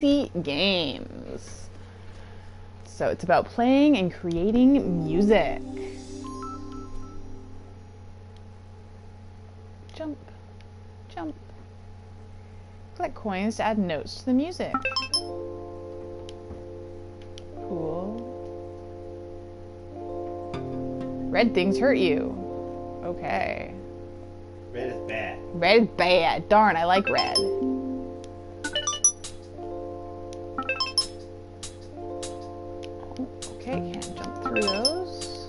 Games. So it's about playing and creating music. Jump, jump. Collect coins to add notes to the music. Cool. Red things hurt you. Okay. Red is bad. Red is bad. Darn, I like red. Okay, can't jump through those.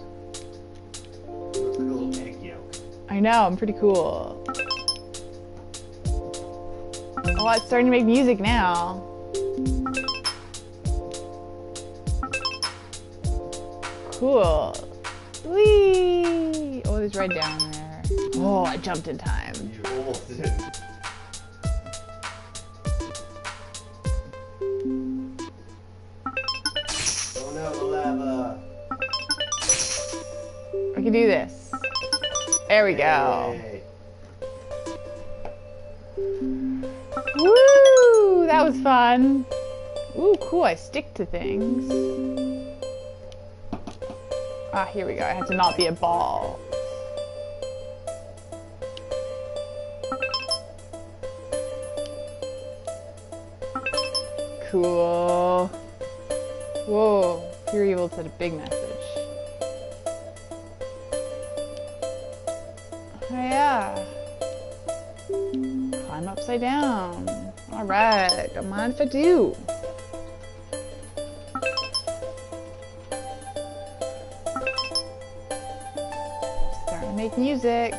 Looks like a little egg yolk. I know, I'm pretty cool. Oh, it's starting to make music now. Cool. Whee! Oh, there's red down there. Oh, I jumped in time. You almost did. Oh no, the lava. I can do this. There we go. Yay. Woo! That was fun. Ooh, cool. I stick to things. Ah, here we go. I have to not be a ball. Cool. Whoa. Pure Evil said a big message. Oh, yeah. Climb upside down. Alright. Don't mind if I do. Starting to make music.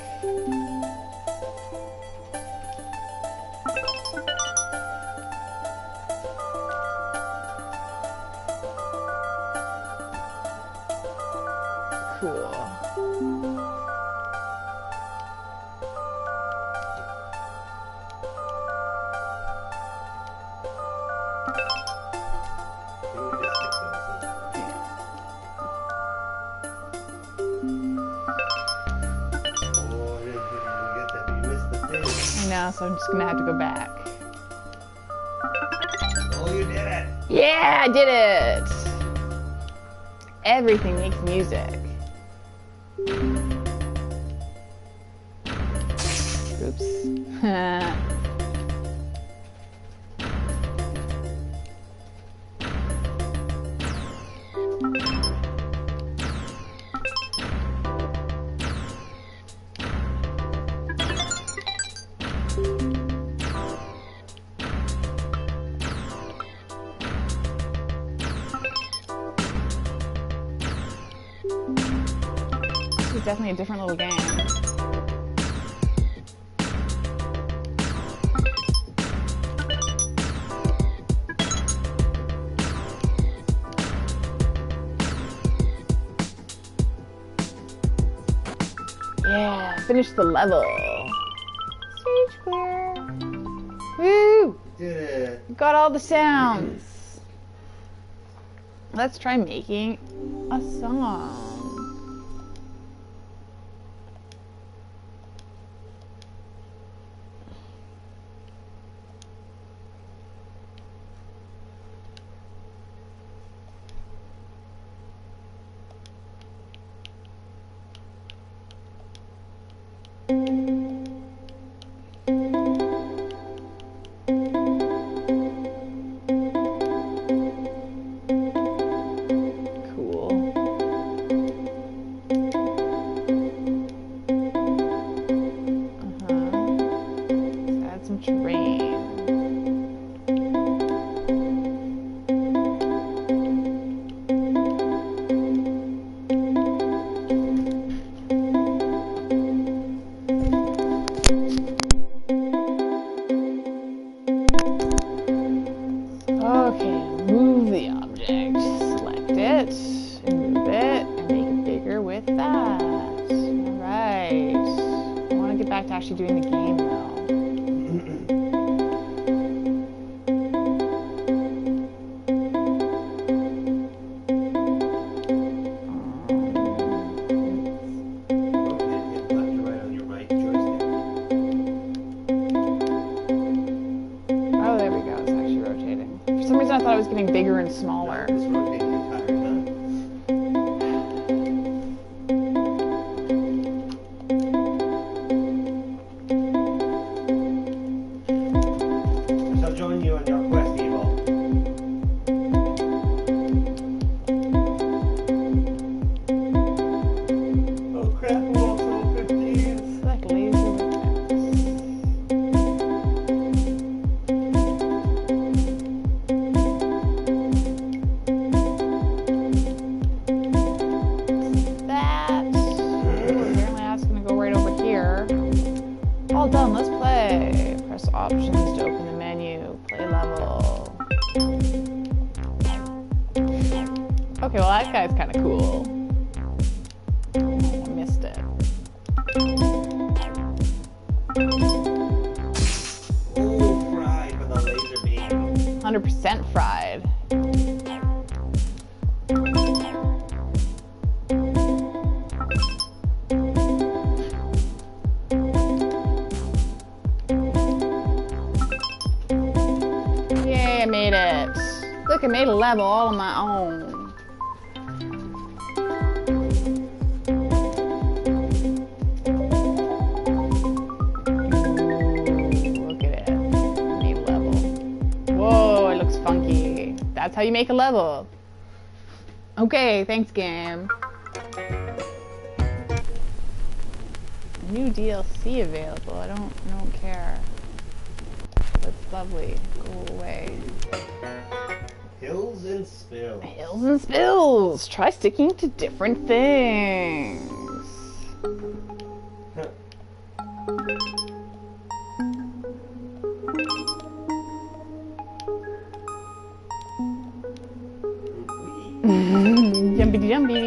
Cool. I know, so I'm just gonna have to go back. Oh, you did it! Yeah, I did it! Everything makes music. Oops. This is definitely a different little game. Yeah, finish the level. Stage clear. Woo! Did it. Got all the sounds. Let's try making a song. Cool. Let's add some terrain. Okay, move the object. Select it, and move it, and make it bigger with that. Alright. I want to get back to actually doing the game though. Hit left or right on your right joystick. Oh, there we go. It's actually rotating. For I thought it was getting bigger and smaller. It's rotating the entire time. I shall join you on your quest, Evil. Oh crap, I'm also 15. Select laser with that. Ooh, apparently that's gonna go right over here. All done, let's play. Press options to open the menu. Play level. Okay, well that guy's kind of cool. Oh, I missed it. Oh, fried with a laser beam. 100% fried. Yay, I made it. Look, I made a level all on my own. Look at it. Made a level. Whoa, it looks funky. That's how you make a level. Okay, thanks, game. New DLC available. I don't care. That's lovely. Go away. Hills and spills. Hills and spills. Try sticking to different things. Jumpy jumpy.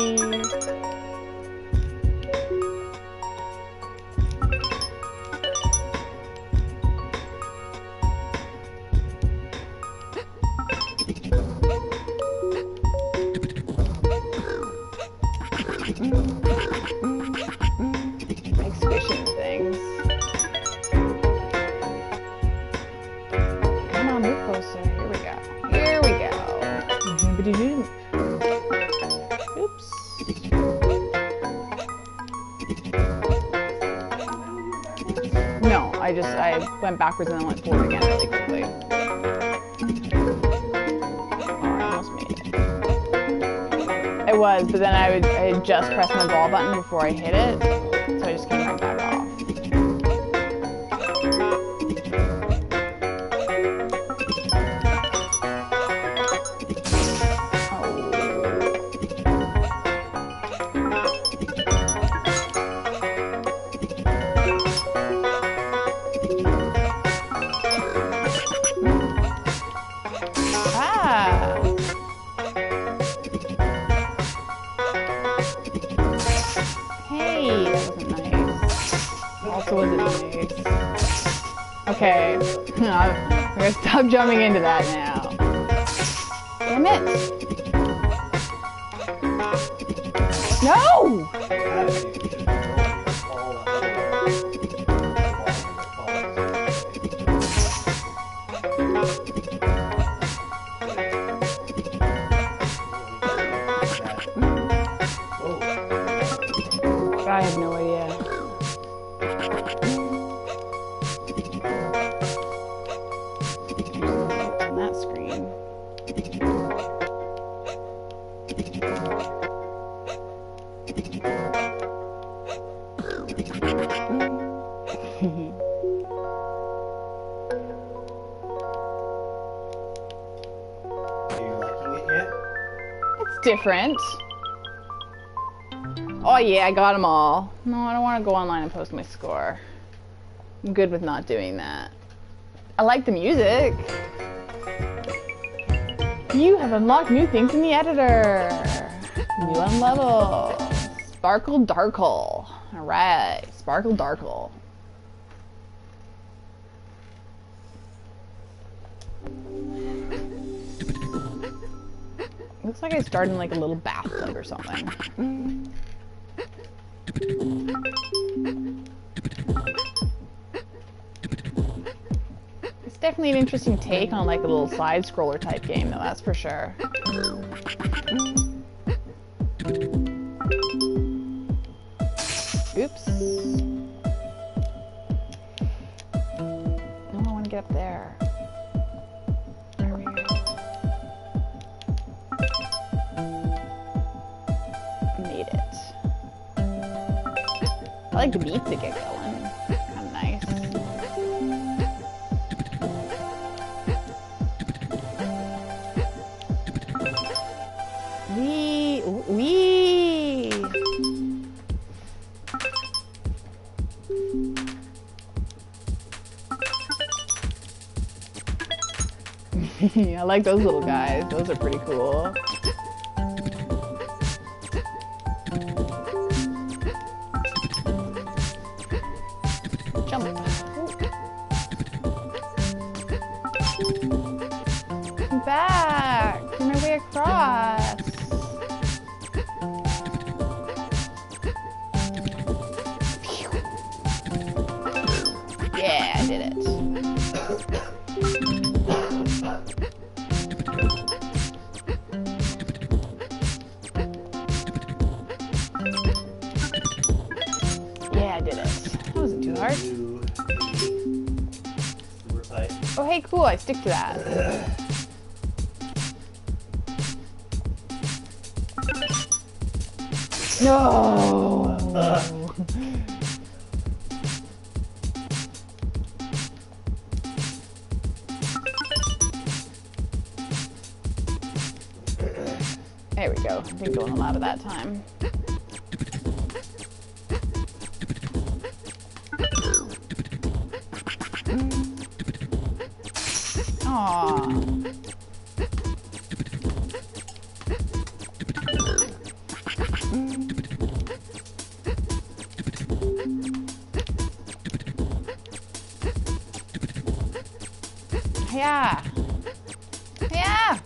Like squishing things. Come on, move closer. Here we go. Here we go. Oops. No, I went backwards and then went forward again really quickly. Almost made it. It was, but then I had just pressed my ball button before I hit it, so I just came right back off. Hey, that wasn't nice. Also wasn't nice. Okay, I'm gonna stop jumping into that now. Damn it! No! I have no idea. On that screen. Are you liking it yet? It's different. Oh yeah, I got them all. No, I don't want to go online and post my score. I'm good with not doing that. I like the music. You have unlocked new things in the editor. New on level. Sparkle Darkle. Alright, Sparkle Darkle. Looks like I started in like a little bathtub or something. It's definitely an interesting take on like a little side scroller type game, though, that's for sure. Oops. Oh, I want to get up there. There we go. Made it. I like the beats that get going. Kind of nice. Wee! I like those little guys. Those are pretty cool. Jump. Come back. Find my way across. Yeah, I did it. Yeah, I did it. That wasn't too hard. Oh, hey, cool. I stick to that. No. There we go. I didn't go in a lot of that time. Aww. Yeah. Yeah.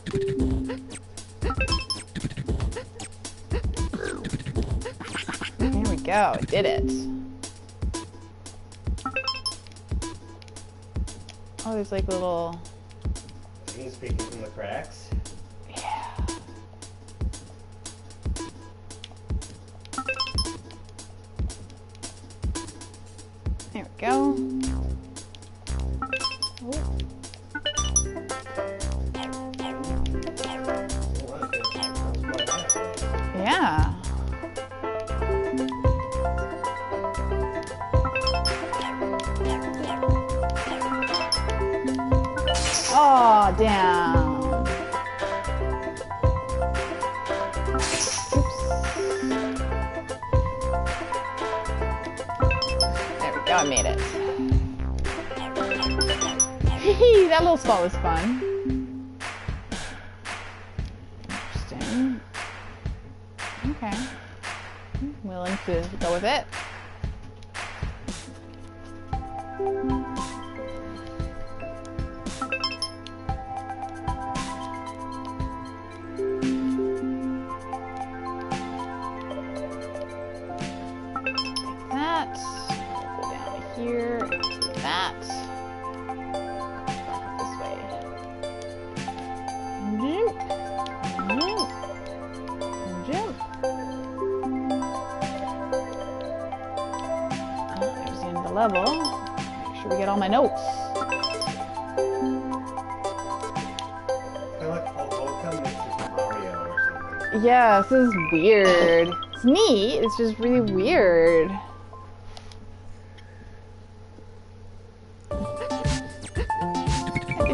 There we go. I did it. Oh, there's like little. He's speaking from the cracks. Yeah. There we go. Oh. Yeah. Oh, damn. Oops. There we go, I made it. That little spot was fun. Interesting. Okay. I'm willing to go with it. Here, and do that. Back up this way. Jump. Jump. Jump. Oh, there's the end of the level. Make sure we get all my notes. I like Volcom mixed with Mario or something. Yeah, this is weird. It's neat, it's just really weird.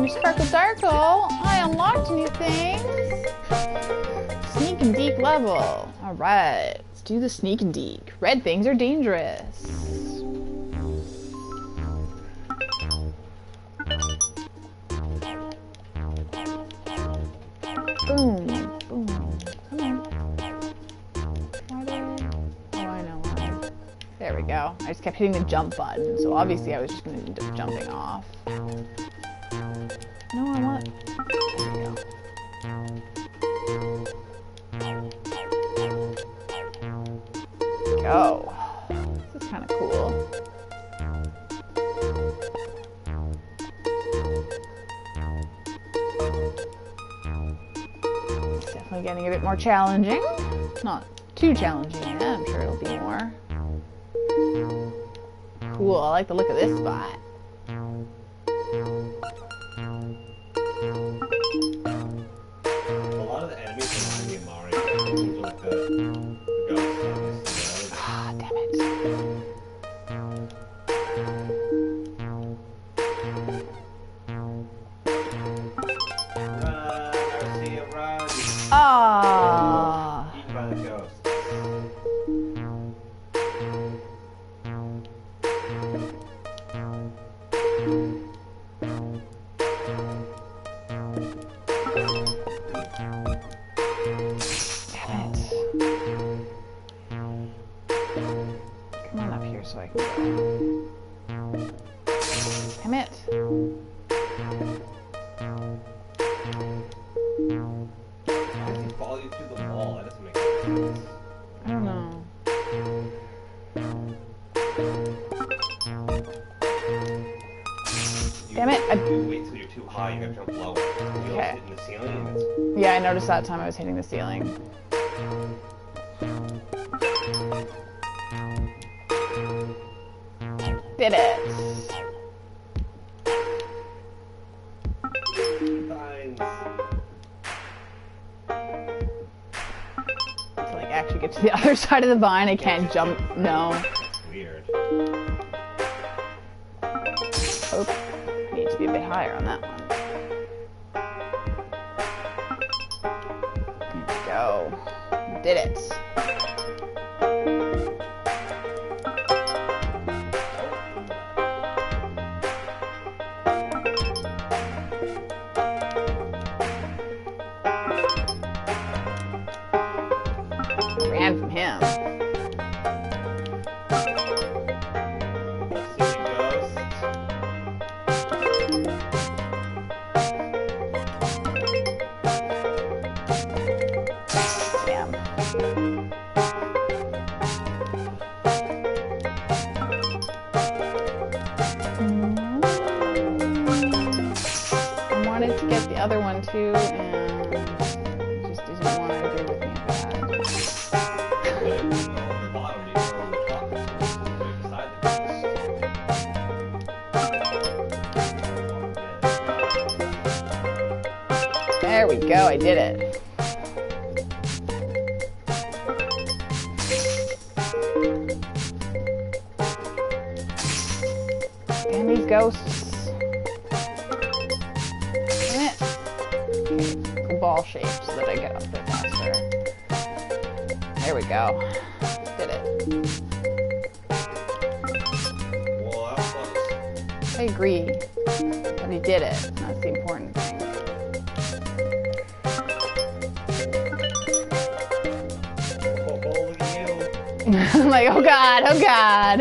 Sparkle Darkle, I unlocked new things. Sneak and Deek level. Alright, let's do the Sneak and Deek. Red things are dangerous. Boom, boom. Come on. Oh, I know why. There we go. I just kept hitting the jump button, so obviously I was just going to end up jumping off. No, I want. There we go. Go. This is kind of cool. Definitely getting a bit more challenging. Not too challenging yet. I'm sure it'll be more. Cool. I like the look of this spot. A lot of the enemies remind me of Mario. It seems like the ghosts. Ah, damn it. Arcia, run! Ah. Eaten by the ghost. Damn it. Come on up here so I can go. Damn it. How does he follow you through the wall? That doesn't make sense. I don't know. Damn it, You wait till you're too high, you gotta jump lower. You Okay. hit in the ceiling and it's... Yeah, I noticed that time I was hitting the ceiling. Did it. Fine. To like actually get to the other side of the vine, I can't jump. No. Weird. Oh, I need to be a bit higher on that one. There we go. Did it. Ran from him. City ghost. Damn. I wanted to get the other one too, and it just didn't want to agree with me about that. On the bottom, you go on the top. Right beside the ghost. There we go, I did it. Damn these ghosts. Damn it. Okay, the ball shape so that I get up there faster. There we go. Did it. Well, that was close. I agree. But he did it. That's the important thing. Oh, look at you. I'm like, oh god, oh god.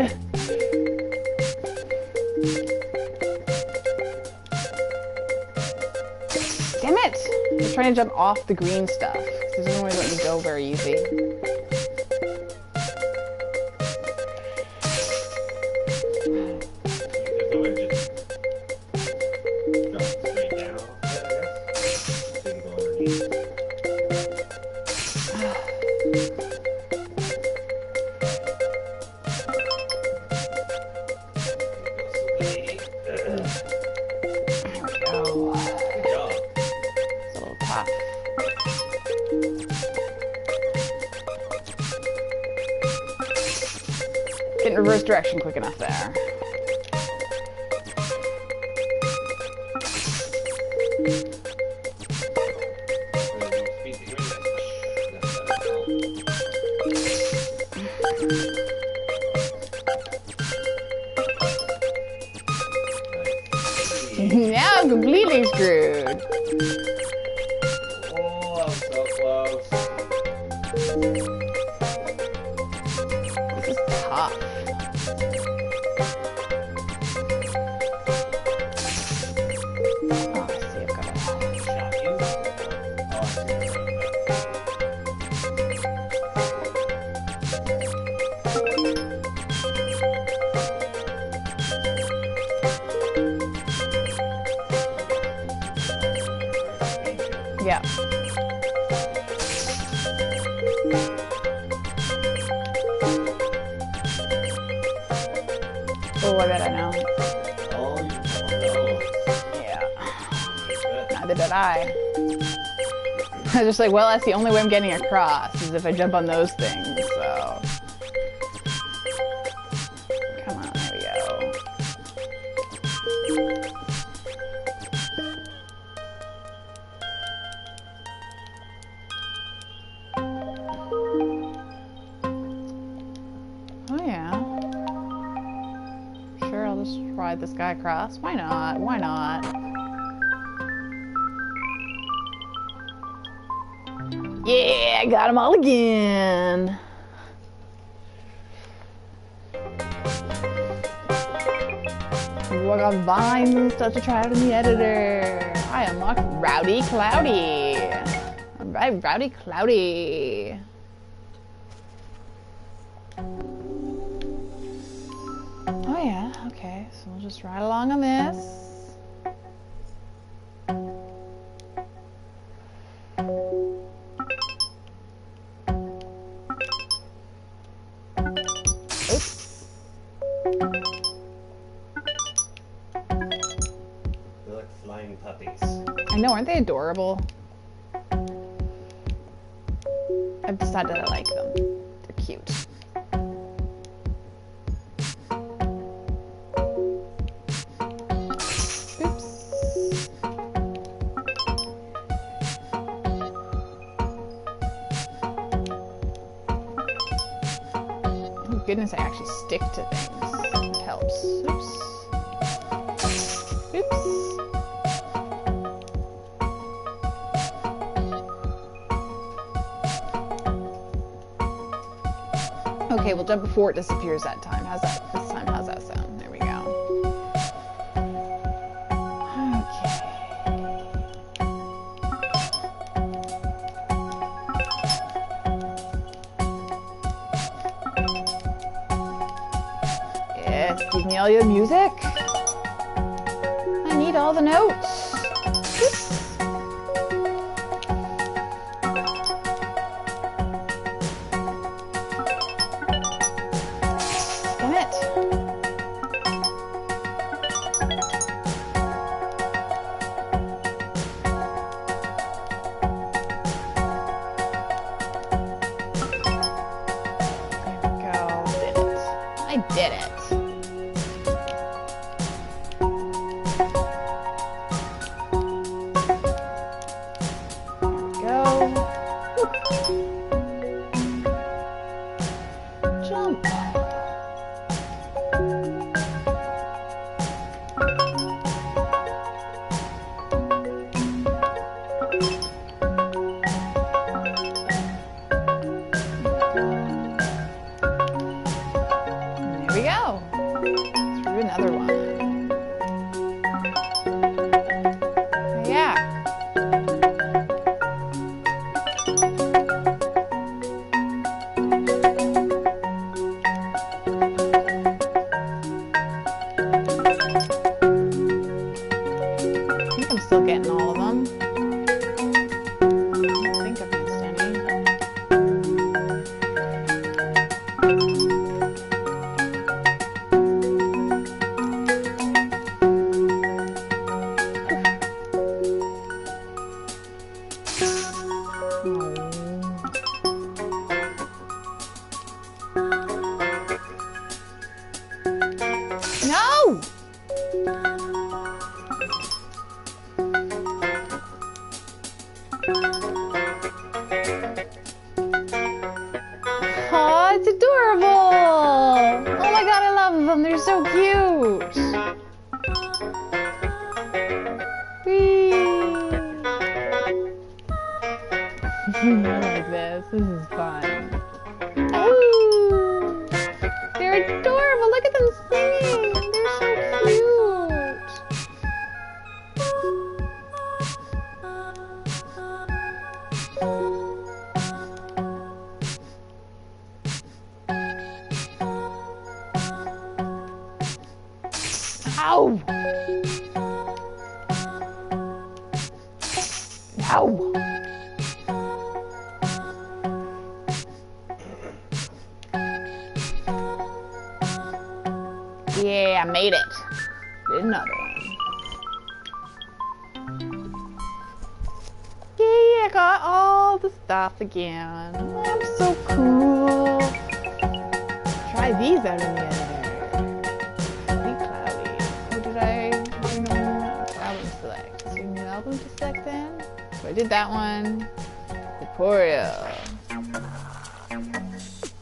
Damn it! I was trying to jump off the green stuff. This doesn't really let me go very easy. There's no way to just jump straight down, I guess. Didn't go underneath. There we go. Good job. It's a little tough. Didn't reverse direction quick enough there. Now I'm completely screwed. Oh, that was so close. This is tough. Oh, I see, I've got it. Shot you? Oh, I see. Yeah. Oh, I bet I know. Oh, you know. Yeah. Good. Neither did I. I was just like, well, that's the only way I'm getting across, is if I jump on those things, so. Come on, there we go. Oh, yeah. Sure, I'll just ride this guy across. Why not? Why not? Yeah, I got them all again. Ooh, I got vines and stuff to try out in the editor. I unlocked Rowdy Cloudy. Alright, Rowdy Cloudy. Oh yeah, okay, so we'll just ride along on this. Oops. They're like flying puppies. I know, aren't they adorable? I've decided I like them. They're cute. Oops. Oh goodness, I actually stick to things. It helps. Oops. Oops. Okay, we'll jump before it disappears that time. How's that? This time, how's that sound? There we go. Okay. Yes, give me all your music. I need all the notes. Oops. Damn it. There we go. Did it. I did it. There we go. Jump. There we go. Through another one. Yeah. I think I'm still getting all of them. I don't think I've missed any. No! Aw, it's adorable! Oh my god, I love them. They're so cute. Whee! I like this. This is fun. Ooh! They're adorable. Look at them singing. They're so cute. Ow! Ow! I made it. Did another one. Yay, I got all the stuff again. I'm so cool. Try these out in the editor. Be cloudy. Oh, did I? Album select. Is there a new album to select then? So I did that one. Tutorial.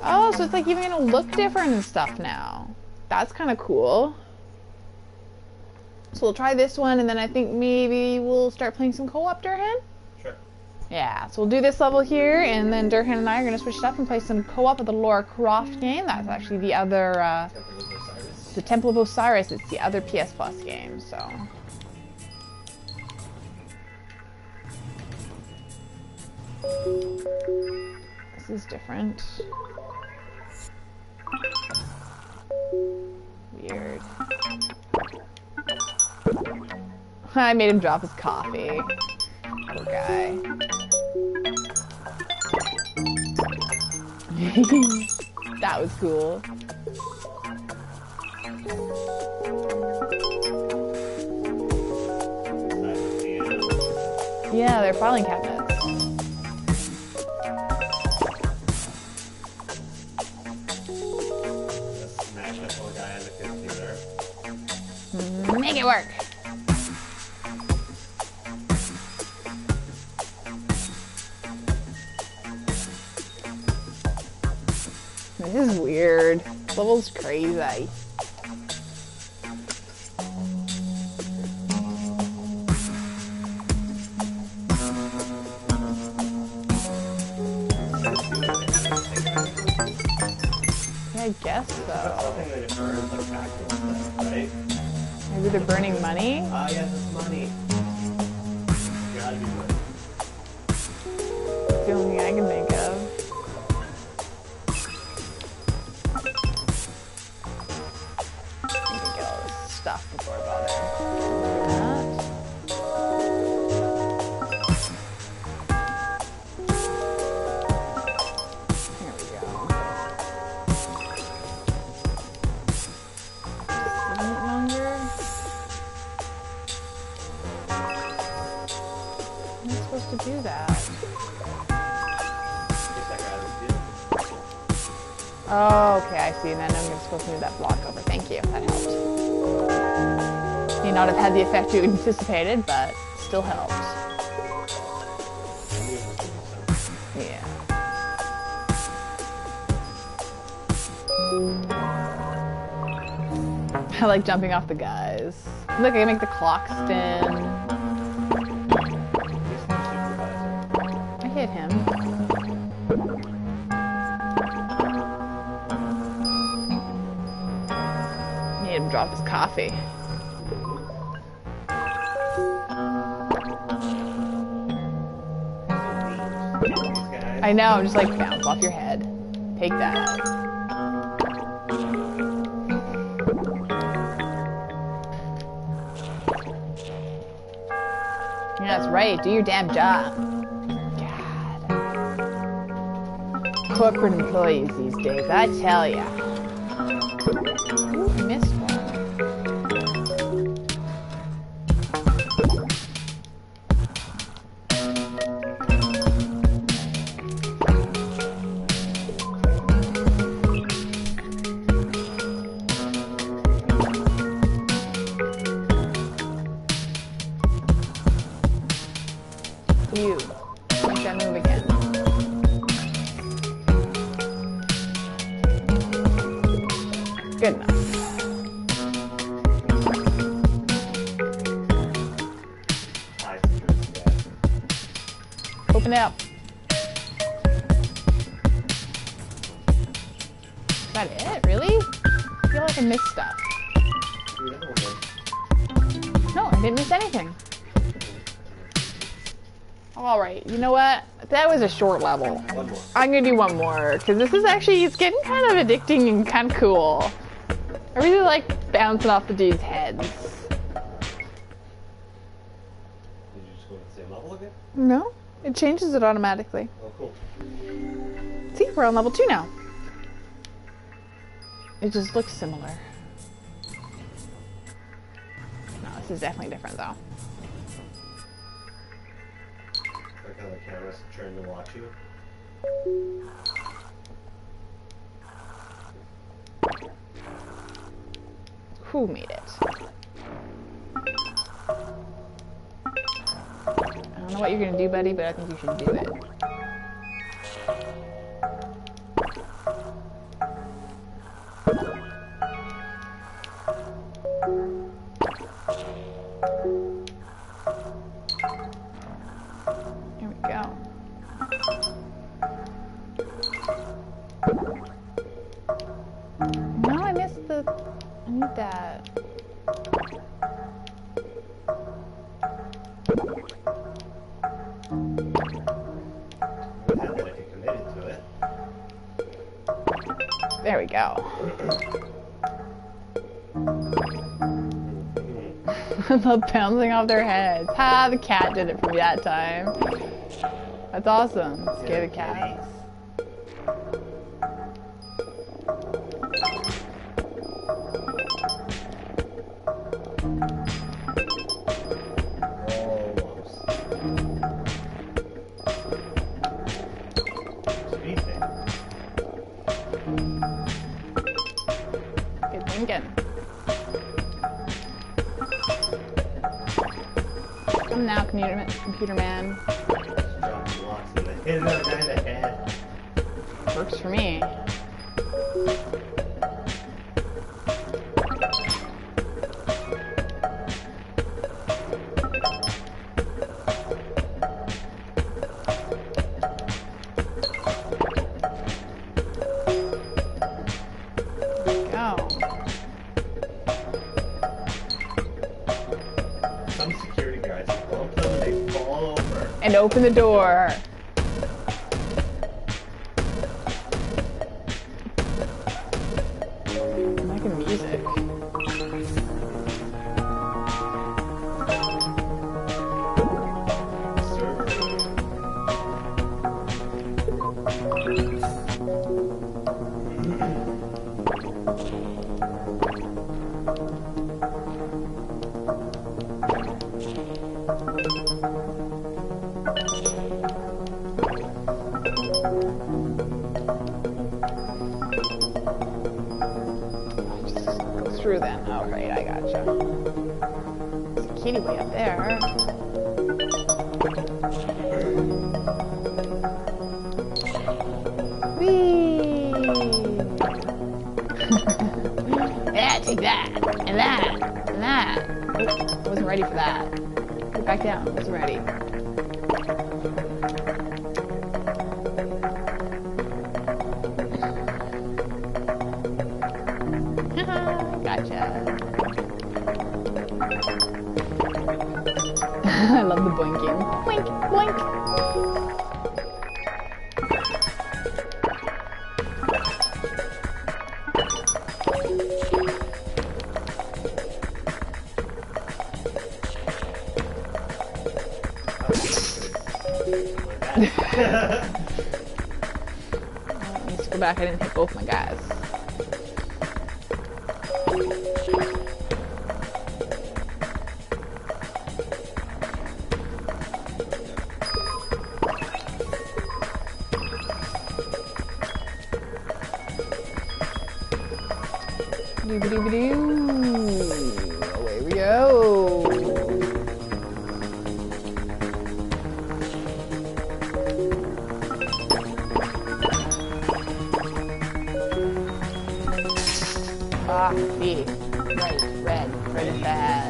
Oh, so it's like even gonna look different and stuff now. That's kind of cool. So we'll try this one, and then I think maybe we'll start playing some co-op, Durhan? Sure. Yeah, so we'll do this level here, and then Durhan and I are gonna switch it up and play some co-op of the Lara Croft game. That's actually the other, the Temple of Osiris. It's the other PS Plus game, so. This is different. Weird. I made him drop his coffee. Poor guy. That was cool. Yeah, they're filing cabinets. Make it work. This is weird. This level's crazy. Yeah, I guess so. Maybe they're burning money? Ah, yes, it's money. Gotta be good. It's the only thing I can think of. Let me get all this stuff before I bother. That. Here we go. Just a minute longer. I'm not supposed to do that. Oh, okay, I see. And then I'm supposed to move that block over. Thank you. That helped. May not have had the effect you anticipated, but still helped. Yeah. I like jumping off the guys. Look, I can make the clock spin. I hit him. Made him drop his coffee. I know, I'm just like, bounce off your head. Take that. Yeah, that's right. Do your damn job. God. Corporate employees these days, I tell ya. Ooh, I missed one. You. Make that move again. Good enough. Open it up. Is that it? Really? I feel like I missed stuff. No, I didn't miss anything. Alright, you know what? That was a short level. One more. I'm gonna do one more, because this is actually, it's getting kind of addicting and kind of cool. I really like bouncing off the dude's heads. Did you just go to the same level again? No, it changes it automatically. Oh, cool. See, we're on level 2 now. It just looks similar. This is definitely different though. Like how the camera's turned to watch you. Who made it? I don't know what you're gonna do, buddy, but I think you should do it. Here we go. No, I missed the... I need that. I'm glad that I could committed to it. There we go. I love bouncing off their heads. Ha, the cat did it for me that time. That's awesome. Scare the cats. Almost. Speed thing. Good thinking. Come now, computer man. Drop blocks and then hit another guy in the head. Works for me. Some security guys bump them and they fall over. And open the door. I'm liking music. Through then. Oh, right, I gotcha. There's a kitty way up there. Whee! Yeah, take that, and that, and that. Oh, I wasn't ready for that. Get back down, I wasn't ready. Gotcha. I love the boinking. Boink, boink. Let's go back. I didn't hit both my guys. Doo-ba-doo-ba-doo. Away we go. Ah, see. Right, red. Red is bad.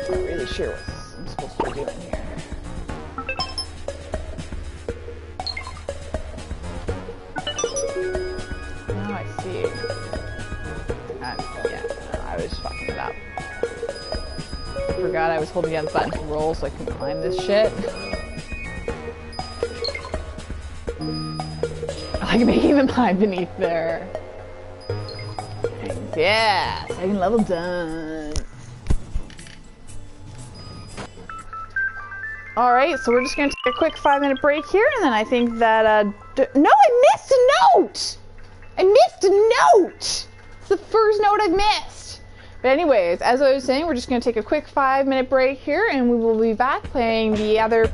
Not really sure what I'm supposed to be doing here. Oh, I see. Yeah, I was fucking it up. I forgot I was holding down the button to roll so I couldn't climb this shit. I like making them hide beneath there. Yeah, second level done. Alright, so we're just gonna take a quick 5-minute break here, and then I think that, no, I missed a note! I missed a note! It's the first note I've missed! But anyways, as I was saying, we're just gonna take a quick 5-minute break here, and we will be back playing the other